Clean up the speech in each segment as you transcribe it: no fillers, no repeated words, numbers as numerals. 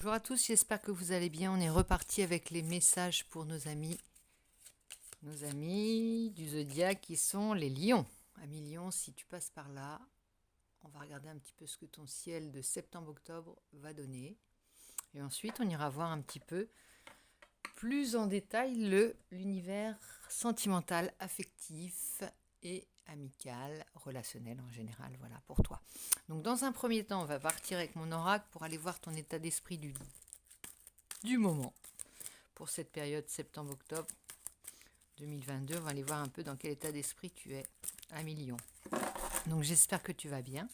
Bonjour à tous, j'espère que vous allez bien. On est reparti avec les messages pour nos amis du zodiaque qui sont les lions. Amis lions, si tu passes par là, on va regarder un petit peu ce que ton ciel de septembre-octobre va donner. Et ensuite, on ira voir un petit peu plus en détail l'univers sentimental, affectif et amical, relationnel en général, voilà pour toi. Donc dans un premier temps, on va partir avec mon oracle pour aller voir ton état d'esprit du moment pour cette période septembre-octobre 2022. On va aller voir un peu dans quel état d'esprit tu es à Lion. Donc j'espère que tu vas bien.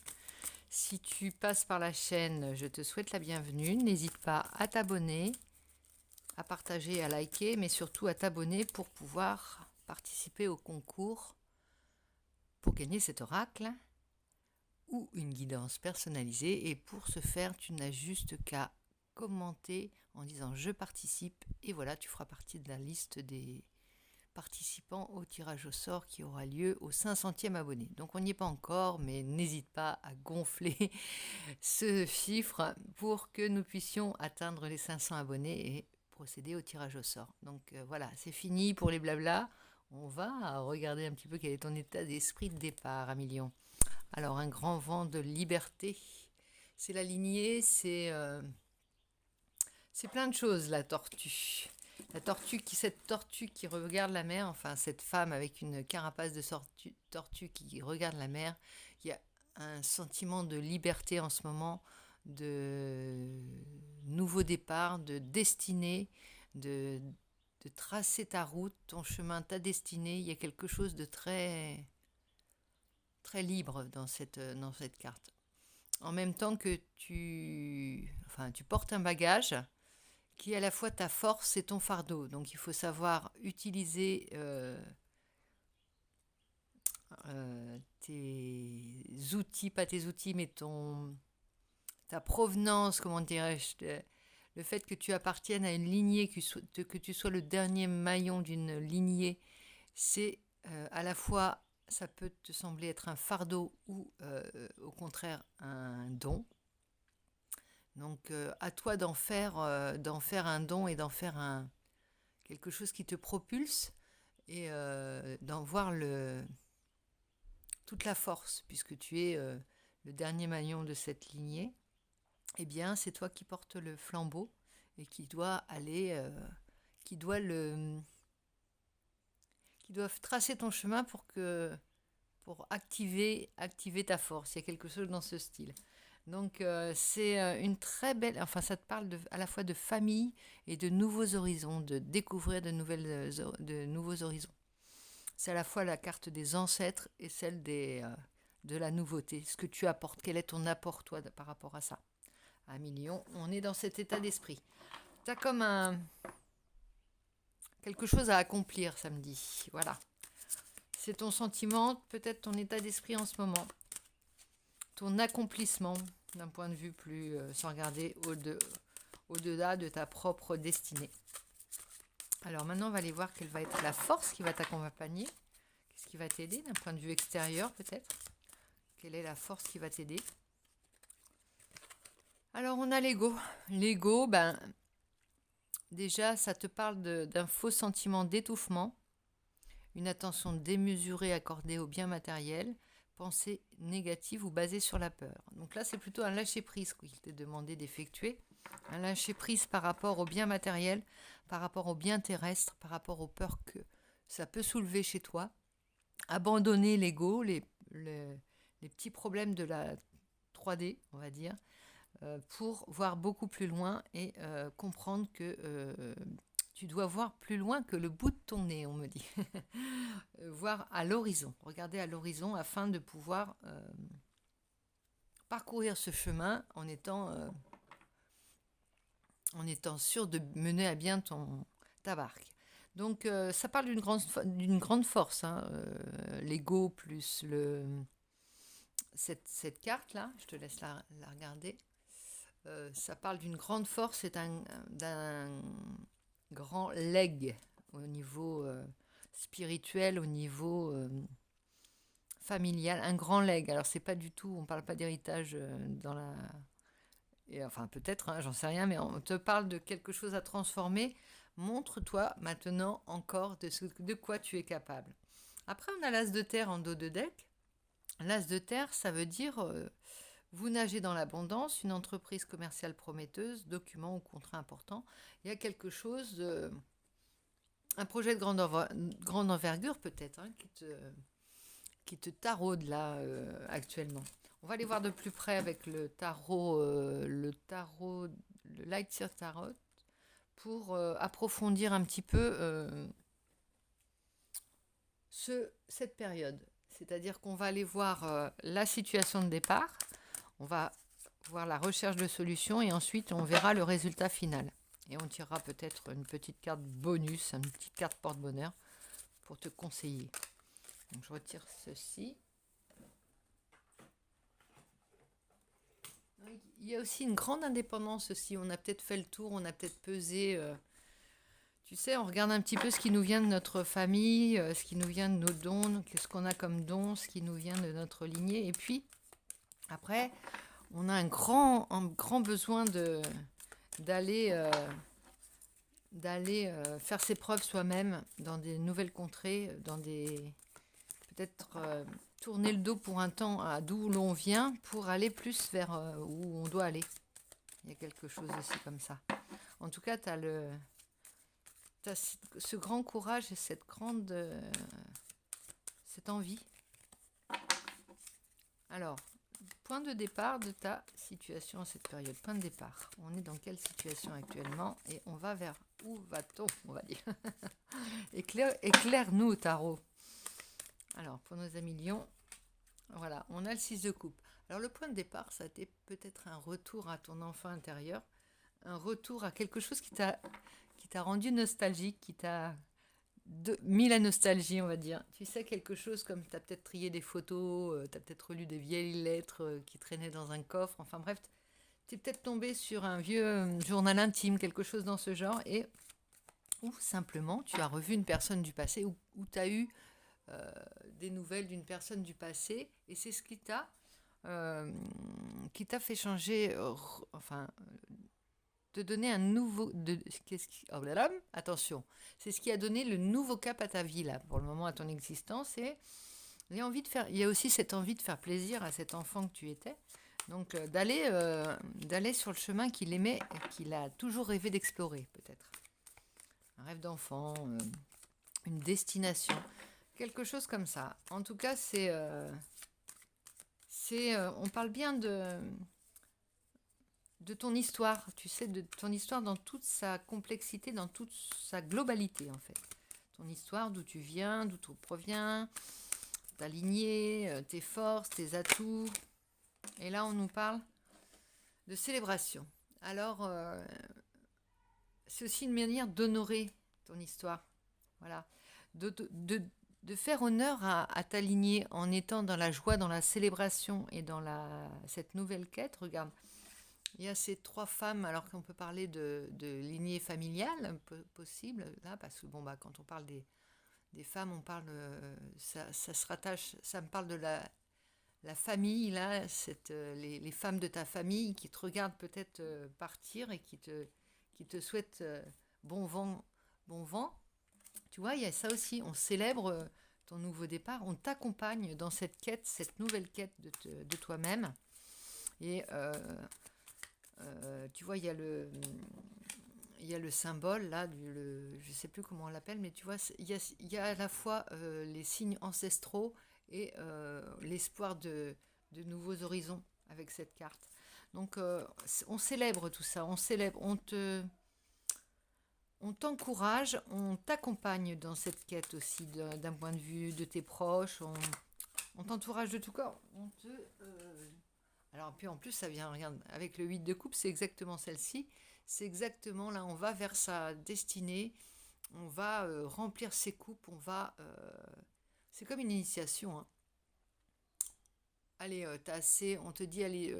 Si tu passes par la chaîne, je te souhaite la bienvenue. N'hésite pas à t'abonner, à partager, à liker, mais surtout à t'abonner pour pouvoir participer au concours pour gagner cet oracle ou une guidance personnalisée. Et pour ce faire, tu n'as juste qu'à commenter en disant je participe et voilà, tu feras partie de la liste des participants au tirage au sort qui aura lieu au 500e abonné. Donc on n'y est pas encore, mais n'hésite pas à gonfler ce chiffre pour que nous puissions atteindre les 500 abonnés et procéder au tirage au sort. Donc voilà, c'est fini pour les blablas. On va regarder un petit peu quel est ton état d'esprit de départ, Amilion. Alors un grand vent de liberté, c'est la lignée, c'est plein de choses, la tortue. Cette tortue qui regarde la mer, enfin cette femme avec une carapace de tortue qui regarde la mer, il y a un sentiment de liberté en ce moment, de nouveau départ, de destinée, de tracer ta route, ton chemin, ta destinée. Il y a quelque chose de très, très libre dans cette carte. En même temps que tu portes un bagage qui est à la fois ta force et ton fardeau. Donc il faut savoir utiliser tes outils, pas tes outils, mais ta provenance, comment dirais-je, le fait que tu appartiennes à une lignée, que tu sois le dernier maillon d'une lignée, c'est à la fois, ça peut te sembler être un fardeau ou au contraire un don. Donc à toi d'en faire un don et d'en faire quelque chose qui te propulse et d'en voir toute la force, puisque tu es le dernier maillon de cette lignée. Eh bien, c'est toi qui portes le flambeau et qui doit tracer ton chemin pour activer ta force. Il y a quelque chose dans ce style. Donc c'est une très belle, enfin ça te parle à la fois de famille et de nouveaux horizons, de découvrir de nouveaux horizons. C'est à la fois la carte des ancêtres et celle de la nouveauté, ce que tu apportes, quel est ton apport toi par rapport à ça. À Lion, on est dans cet état d'esprit. Tu as comme quelque chose à accomplir samedi, voilà. C'est ton sentiment, peut-être ton état d'esprit en ce moment. Ton accomplissement d'un point de vue plus sans regarder au-delà de ta propre destinée. Alors maintenant, on va aller voir quelle va être la force qui va t'accompagner. Qu'est-ce qui va t'aider d'un point de vue extérieur peut-être? Quelle est la force qui va t'aider? Alors on a l'ego. L'ego, déjà, ça te parle d'un faux sentiment d'étouffement, une attention démesurée accordée aux biens matériels, pensée négative ou basée sur la peur. Donc là, c'est plutôt un lâcher-prise qu'il t'est demandé d'effectuer. Un lâcher-prise par rapport aux biens matériels, par rapport aux biens terrestres, par rapport aux peurs que ça peut soulever chez toi. Abandonner l'ego, les petits problèmes de la 3D, on va dire, pour voir beaucoup plus loin et comprendre que tu dois voir plus loin que le bout de ton nez, on me dit. Voir à l'horizon, regarder à l'horizon afin de pouvoir parcourir ce chemin en étant sûr de mener à bien ta barque. Donc ça parle d'une grande force, hein, l'ego plus cette carte-là, je te laisse la regarder. Ça parle d'une grande force et d'un grand leg au niveau spirituel, au niveau familial, un grand leg. Alors c'est pas du tout, on parle pas d'héritage dans Et enfin, peut-être, hein, j'en sais rien, mais on te parle de quelque chose à transformer. Montre-toi maintenant encore de quoi tu es capable. Après, on a l'as de terre en dos de deck. L'as de terre, ça veut dire vous nagez dans l'abondance, une entreprise commerciale prometteuse, document ou contrat important. Il y a quelque chose, un projet de grande envergure peut-être, hein, qui te taraude là actuellement. On va aller voir de plus près avec le Light Seer Tarot pour approfondir un petit peu cette période. C'est-à-dire qu'on va aller voir la situation de départ, on va voir la recherche de solutions et ensuite on verra le résultat final. Et on tirera peut-être une petite carte bonus, une petite carte porte-bonheur pour te conseiller. Donc je retire ceci. Il y a aussi une grande indépendance aussi. On a peut-être fait le tour, on a peut-être pesé. Tu sais, on regarde un petit peu ce qui nous vient de notre famille, ce qui nous vient de nos dons, ce qu'on a comme dons, ce qui nous vient de notre lignée. Et puis, après, on a un grand besoin d'aller faire ses preuves soi-même dans des nouvelles contrées, peut-être tourner le dos pour un temps à d'où l'on vient pour aller plus vers où on doit aller. Il y a quelque chose aussi comme ça. En tout cas, t'as ce grand courage et cette envie. Alors, point de départ de ta situation à cette période. Point de départ. On est dans quelle situation actuellement et on va vers où va-t-on, on va dire. Éclaire-nous, tarot. Alors, pour nos amis lions, voilà, on a le 6 de coupe. Alors, le point de départ, ça a été peut-être un retour à ton enfant intérieur, un retour à quelque chose qui t'a rendu nostalgique, qui t'a mis la nostalgie, on va dire. Tu sais, quelque chose comme tu as peut-être trié des photos, tu as peut-être relu des vieilles lettres qui traînaient dans un coffre, enfin bref, tu es peut-être tombé sur un vieux journal intime, quelque chose dans ce genre, ou simplement tu as revu une personne du passé, ou tu as eu des nouvelles d'une personne du passé, et c'est ce qui t'a fait changer, enfin, te donner un nouveau... attention, c'est ce qui a donné le nouveau cap à ta vie, là, pour le moment, à ton existence, et il y a aussi cette envie de faire plaisir à cet enfant que tu étais, donc d'aller sur le chemin qu'il aimait, qu'il a toujours rêvé d'explorer, peut-être. Un rêve d'enfant, une destination, quelque chose comme ça. En tout cas, on parle bien de ton histoire, tu sais, de ton histoire dans toute sa complexité, dans toute sa globalité, en fait. Ton histoire, d'où tu viens, d'où tu proviens, ta lignée, tes forces, tes atouts. Et là, on nous parle de célébration. Alors, c'est aussi une manière d'honorer ton histoire. Voilà. De faire honneur à ta lignée en étant dans la joie, dans la célébration et dans cette nouvelle quête. Regarde, il y a ces 3 femmes, alors qu'on peut parler de lignée familiale possible, là, parce que bon, bah, quand on parle des femmes, on parle, ça se rattache, ça me parle de la famille, là, les femmes de ta famille qui te regardent peut-être partir et qui te souhaitent bon vent, bon vent. Tu vois, il y a ça aussi, on célèbre ton nouveau départ, on t'accompagne dans cette quête, cette nouvelle quête de toi-même. Et tu vois, il y a le symbole là, je ne sais plus comment on l'appelle, mais tu vois, il y a à la fois les signes ancestraux et l'espoir de nouveaux horizons avec cette carte. Donc on célèbre tout ça, on t'encourage, on t'accompagne dans cette quête aussi d'un point de vue de tes proches, on t'entourage de tout corps. Alors puis en plus ça vient, regarde, avec le 8 de coupe, c'est exactement celle-ci, c'est exactement là, on va vers sa destinée, on va remplir ses coupes, c'est comme une initiation, hein. Allez, on te dit, allez,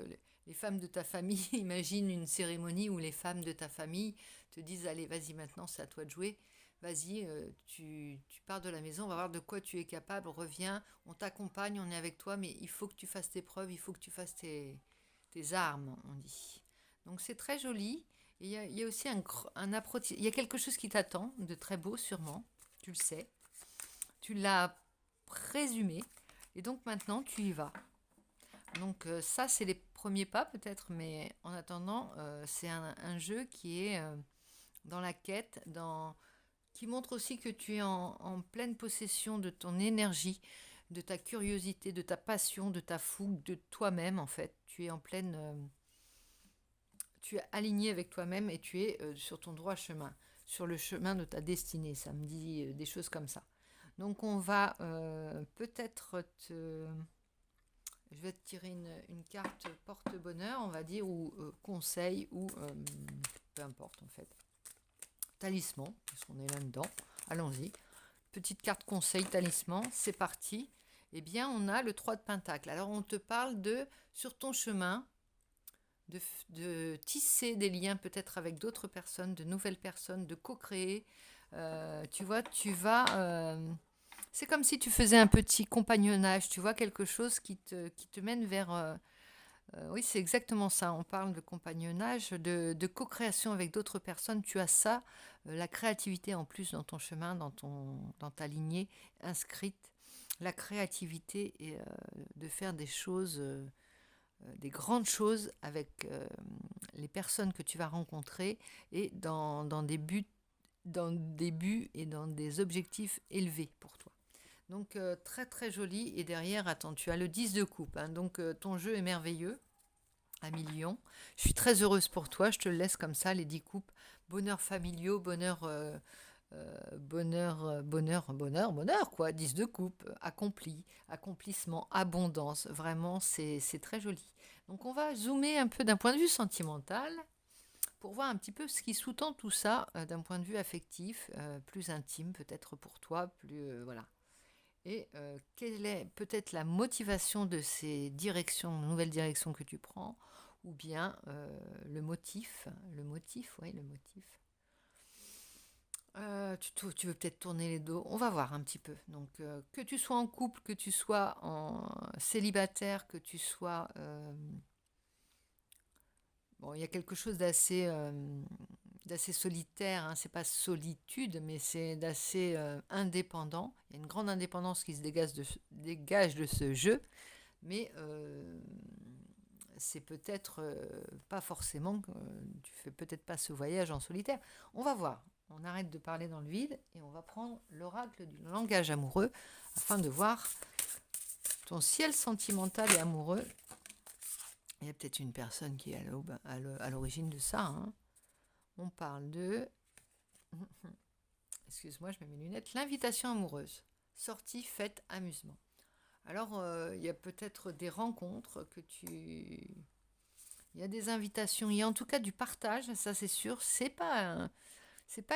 les femmes de ta famille, imagine une cérémonie où les femmes de ta famille te disent, allez, vas-y, maintenant, c'est à toi de jouer. Vas-y, tu pars de la maison, on va voir de quoi tu es capable, reviens, on t'accompagne, on est avec toi, mais il faut que tu fasses tes preuves, il faut que tu fasses tes armes, on dit. Donc c'est très joli. Et il y a aussi un approche, il y a quelque chose qui t'attend de très beau sûrement, tu le sais. Tu l'as présumé et donc maintenant tu y vas. Donc ça c'est les premiers pas peut-être, mais en attendant c'est un jeu qui est dans la quête, qui montre aussi que tu es en pleine possession de ton énergie, de ta curiosité, de ta passion, de ta fougue, de toi-même en fait. Tu es en pleine... tu es aligné avec toi-même et tu es sur ton droit chemin, sur le chemin de ta destinée. Ça me dit des choses comme ça. Donc on va peut-être te... Je vais te tirer une carte porte-bonheur, on va dire, ou conseil, ou peu importe en fait. Talisman, parce qu'on est là-dedans. Allons-y. Petite carte conseil talisman, c'est parti. Eh bien, on a le 3 de Pentacle. Alors, on te parle de, sur ton chemin, de tisser des liens peut-être avec d'autres personnes, de nouvelles personnes, de co-créer. Tu vois, tu vas... c'est comme si tu faisais un petit compagnonnage, tu vois, quelque chose qui te mène vers... oui, c'est exactement ça. On parle de compagnonnage, de co-création avec d'autres personnes. Tu as ça, la créativité en plus dans ton chemin, dans ta lignée inscrite. La créativité et de faire des choses, des grandes choses avec les personnes que tu vas rencontrer et dans des buts et dans des objectifs élevés pour toi. Donc très très joli. Et derrière, attends, tu as le 10 de coupe. Hein, donc ton jeu est merveilleux. À million. Je suis très heureuse pour toi. Je te le laisse comme ça, les 10 coupes. Bonheur familiaux, bonheur, quoi. 10 de coupe, accompli, accomplissement, abondance. Vraiment, c'est très joli. Donc on va zoomer un peu d'un point de vue sentimental pour voir un petit peu ce qui sous-tend tout ça d'un point de vue affectif, plus intime peut-être pour toi, plus voilà. Et quelle est peut-être la motivation de ces nouvelles directions que tu prends, ou bien le motif, oui, le motif. Tu veux peut-être tourner les dos, on va voir un petit peu. Donc, que tu sois en couple, que tu sois en célibataire, que tu sois... bon, il y a quelque chose d'assez solitaire, hein. C'est pas solitude, mais c'est d'assez indépendant. Il y a une grande indépendance qui se dégage de ce jeu, mais c'est peut-être pas forcément, tu fais peut-être pas ce voyage en solitaire. On va voir. On arrête de parler dans le vide et on va prendre l'oracle du langage amoureux afin de voir ton ciel sentimental et amoureux. Il y a peut-être une personne qui est à l'origine de ça. Hein. On parle de... Excuse-moi, je mets mes lunettes. L'invitation amoureuse. Sortie, fête, amusement. Alors, il y a peut-être des rencontres que tu... Il y a des invitations, il y a en tout cas du partage, ça c'est sûr. C'est pas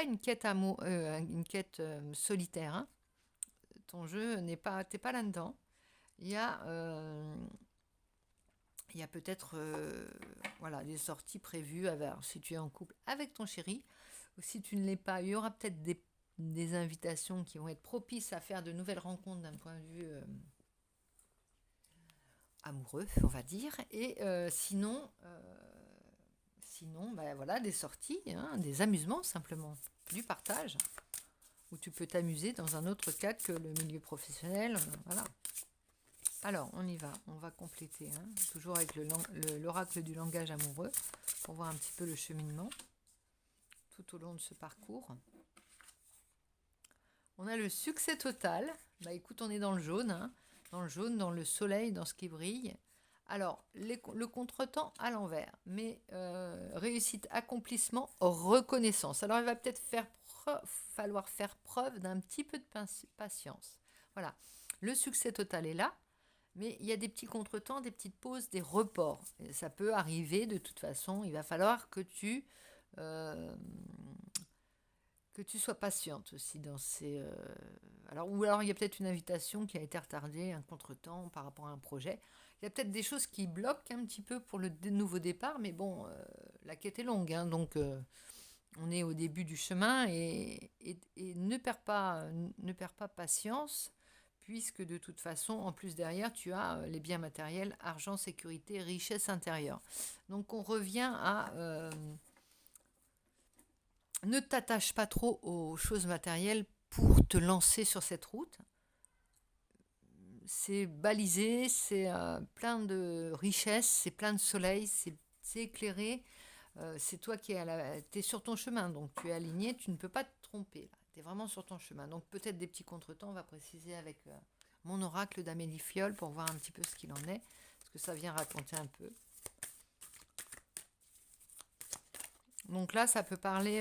une quête solitaire. Hein. Ton jeu t'es pas là-dedans. Il y a, il y a peut-être voilà, des sorties prévues si tu es en couple avec ton chéri, ou si tu ne l'es pas, il y aura peut-être des invitations qui vont être propices à faire de nouvelles rencontres d'un point de vue amoureux, on va dire. Et sinon, ben voilà, des sorties, hein, des amusements simplement, du partage, où tu peux t'amuser dans un autre cadre que le milieu professionnel. Voilà. Alors, on y va, on va compléter, hein, toujours avec l'oracle du langage amoureux, pour voir un petit peu le cheminement tout au long de ce parcours. On a le succès total. Bah écoute, on est dans le jaune, hein, dans le soleil, dans ce qui brille. Alors, le contretemps à l'envers, mais réussite, accomplissement, reconnaissance. Alors, il va peut-être falloir faire preuve d'un petit peu de patience. Voilà, le succès total est là, mais il y a des petits contretemps, des petites pauses, des reports. Et ça peut arriver de toute façon, il va falloir que tu sois patiente aussi dans ces... ou alors il y a peut-être une invitation qui a été retardée, un contretemps par rapport à un projet. Il y a peut-être des choses qui bloquent un petit peu pour le nouveau départ, mais bon, la quête est longue, hein, donc on est au début du chemin et ne perds pas patience, puisque de toute façon, en plus derrière, tu as les biens matériels, argent, sécurité, richesse intérieure. Donc on revient à ne t'attache pas trop aux choses matérielles pour te lancer sur cette route. C'est balisé, c'est plein de richesses, c'est plein de soleil, c'est éclairé. C'est toi qui es sur ton chemin, donc tu es aligné, tu ne peux pas te tromper. Tu es vraiment sur ton chemin. Donc peut-être des petits contretemps, on va préciser avec mon oracle d'Amélie Fiole pour voir un petit peu ce qu'il en est, parce que ça vient raconter un peu. Donc là, ça peut parler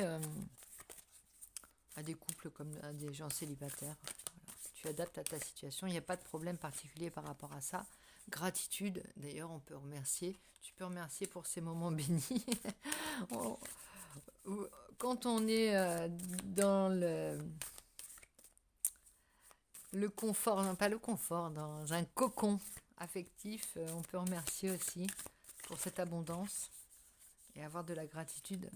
à des couples comme à des gens célibataires. Voilà. Tu adaptes à ta situation, il n'y a pas de problème particulier par rapport à ça. Gratitude, d'ailleurs, on peut remercier. Tu peux remercier pour ces moments bénis. Quand on est dans le confort, non pas le confort, dans un cocon affectif, on peut remercier aussi pour cette abondance et avoir de la gratitude.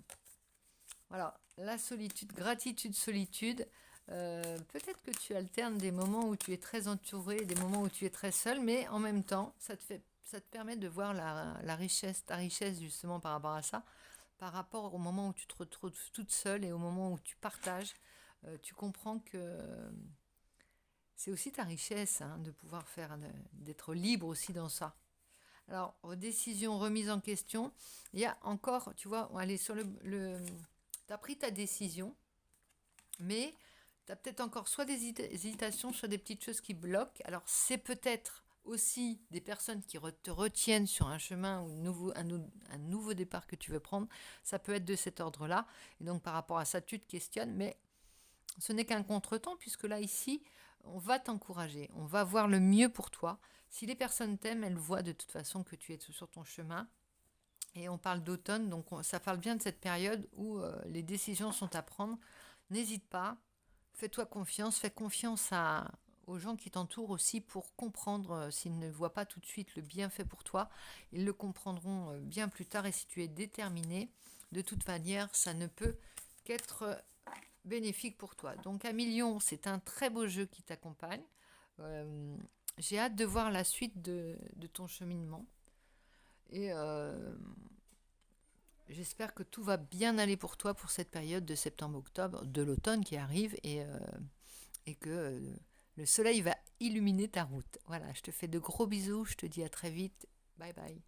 Voilà, la solitude, gratitude, solitude. Peut-être que tu alternes des moments où tu es très entouré, des moments où tu es très seul, mais en même temps, ça te permet de voir la richesse, ta richesse justement par rapport à ça, par rapport au moment où tu te retrouves toute seule et au moment où tu partages. Tu comprends que c'est aussi ta richesse hein, de pouvoir d'être libre aussi dans ça. Alors, décision remise en question, il y a encore, tu vois, on va aller sur tu as pris ta décision, mais tu as peut-être encore soit des hésitations, soit des petites choses qui bloquent. Alors, c'est peut-être aussi des personnes qui te retiennent sur un chemin ou un nouveau départ que tu veux prendre. Ça peut être de cet ordre-là. Et donc, par rapport à ça, tu te questionnes, mais ce n'est qu'un contretemps, puisque là, ici, on va t'encourager, on va voir le mieux pour toi. Si les personnes t'aiment, elles voient de toute façon que tu es sur ton chemin. Et on parle d'automne, donc ça parle bien de cette période où les décisions sont à prendre. N'hésite pas, fais-toi confiance, fais confiance aux gens qui t'entourent aussi pour comprendre s'ils ne voient pas tout de suite le bienfait pour toi. Ils le comprendront bien plus tard et si tu es déterminé, de toute manière, ça ne peut qu'être bénéfique pour toi. Donc à million, c'est un très beau jeu qui t'accompagne. J'ai hâte de voir la suite de ton cheminement. Et j'espère que tout va bien aller pour toi pour cette période de septembre-octobre, de l'automne qui arrive et que le soleil va illuminer ta route. Voilà, je te fais de gros bisous, je te dis à très vite. Bye bye.